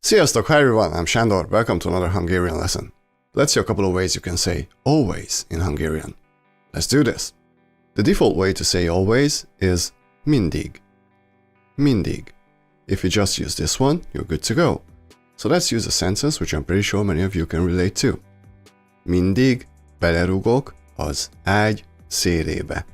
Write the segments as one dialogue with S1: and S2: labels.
S1: Sziasztok, hi everyone, I'm Sándor, welcome to another Hungarian lesson. Let's see a couple of ways you can say always in Hungarian. Let's do this. The default way to say always is mindig. Mindig. If you just use this one, you're good to go. So let's use a sentence which I'm pretty sure many of you can relate to. Mindig belerugok az ágy szélébe.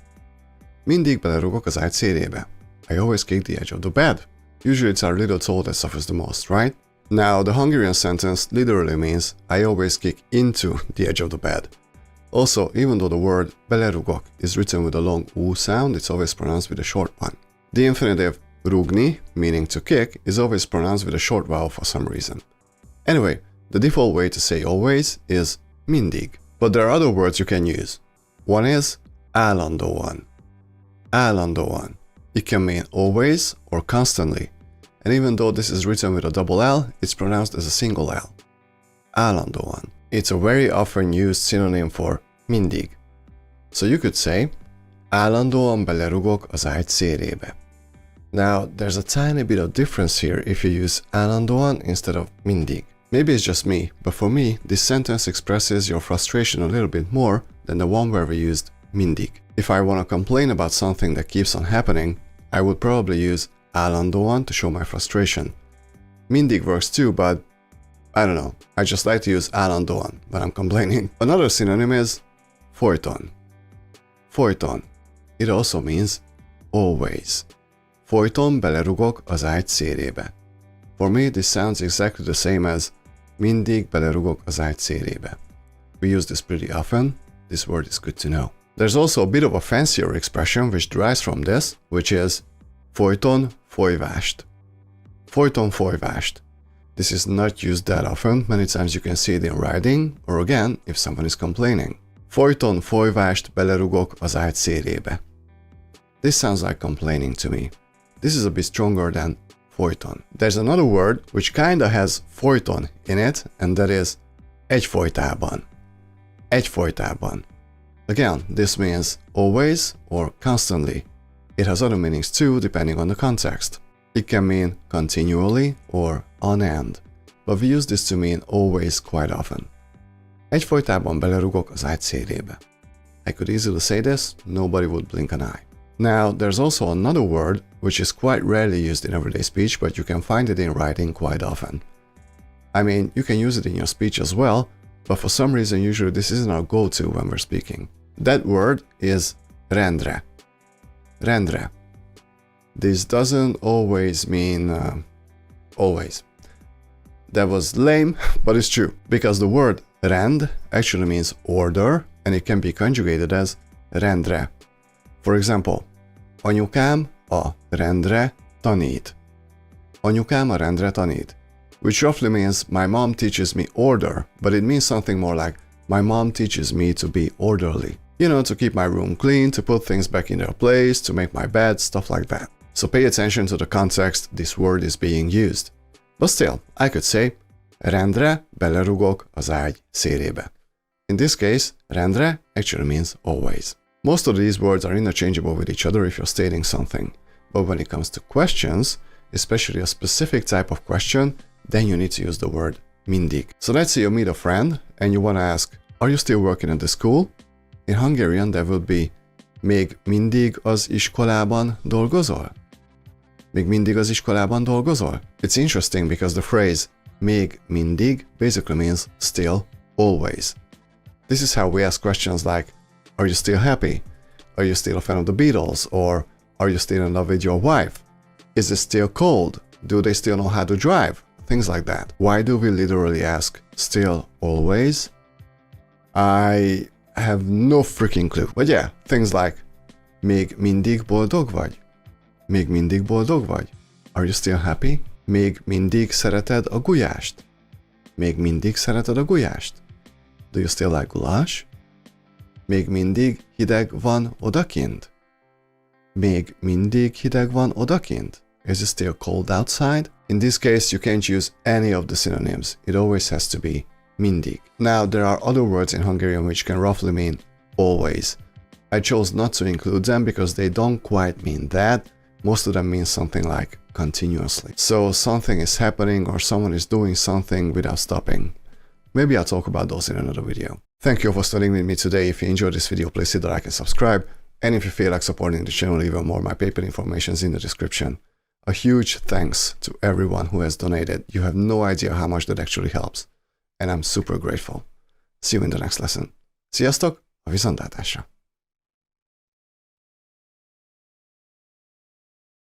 S1: Mindig belerugok az ágy szélébe. I always kick the edge of the bed. Usually it's our little toe that suffers the most, right? Now, the Hungarian sentence literally means I always kick into the edge of the bed. Also, even though the word belerugok is written with a long U sound, it's always pronounced with a short one. The infinitive rugni, meaning to kick, is always pronounced with a short vowel for some reason. Anyway, the default way to say always is mindig. But there are other words you can use. One is állandóan. Állandóan. It can mean always or constantly. And even though this is written with a double L, it's pronounced as a single L. Állandóan. It's a very often used synonym for mindig. So you could say, állandóan belerugok az ágy szélébe. Now, there's a tiny bit of difference here if you use állandóan instead of mindig. Maybe it's just me, but for me, this sentence expresses your frustration a little bit more than the one where we used mindig. If I want to complain about something that keeps on happening, I would probably use állandóan to show my frustration. Mindig works too, but I don't know. I just like to use állandóan when I'm complaining. Another synonym is folyton. Folyton. It also means always. Folyton belerugok az ágy szélébe. For me, this sounds exactly the same as mindig belerugok az ágy szélébe. We use this pretty often. This word is good to know. There's also a bit of a fancier expression which derives from this, which is folyton folyvást. Folyton folyvást. This is not used that often. Many times you can see it in writing, or again, if someone is complaining. Folyton folyvást belerugok az ágy szélébe. This sounds like complaining to me. This is a bit stronger than folyton. There's another word which kinda has folyton in it, and that is egyfolytában. Egyfolytában. Again, this means always or constantly. It has other meanings too, depending on the context. It can mean continually or on end, but we use this to mean always quite often. Egyfolytában belerugok az ágy szélébe. I could easily say this, nobody would blink an eye. Now, there's also another word which is quite rarely used in everyday speech, but you can find it in writing quite often. I mean, you can use it in your speech as well, but for some reason usually this isn't our go-to when we're speaking. That word is rendre. Rendre. This doesn't always mean always. That was lame, but it's true, because the word rend actually means order, and it can be conjugated as rendre. For example, anyukám a rendre tanít. Anyukám a rendre tanít, which roughly means my mom teaches me order, but it means something more like my mom teaches me to be orderly. You know, to keep my room clean, to put things back in their place, to make my bed, stuff like that. So pay attention to the context this word is being used. But still, I could say, rendre belerugok az ágy szélébe. In this case, rendre actually means always. Most of these words are interchangeable with each other if you're stating something. But when it comes to questions, especially a specific type of question, then you need to use the word mindig. So let's say you meet a friend and you want to ask, are you still working at the school? In Hungarian, that would be még mindig az iskolában dolgozol? Még mindig az iskolában dolgozol? It's interesting because the phrase még mindig basically means still, always. This is how we ask questions like, are you still happy? Are you still a fan of the Beatles? Or are you still in love with your wife? Is it still cold? Do they still know how to drive? Things like that. Why do we literally ask still, always? I have no freaking clue. But yeah, things like még mindig boldog vagy? Még mindig boldog vagy? Are you still happy? Még mindig szereted a gulyást? Még mindig szereted a gulyást? Do you still like goulash? Még mindig hideg van odakint? Még mindig hideg van odakint? Is it still cold outside? In this case, you can't use any of the synonyms. It always has to be mindig. Now, there are other words in Hungarian which can roughly mean always. I chose not to include them because they don't quite mean that, Most of them mean something like continuously. So something is happening or someone is doing something without stopping. Maybe I'll talk about those in another video. Thank you for studying with me today. If you enjoyed this video, please hit the like and subscribe. And if you feel like supporting the channel even more, my PayPal information is in the description. A huge thanks to everyone who has donated. You have no idea how much that actually helps. And I'm super grateful. See you in the next lesson. Sziasztok, a viszontlátásra!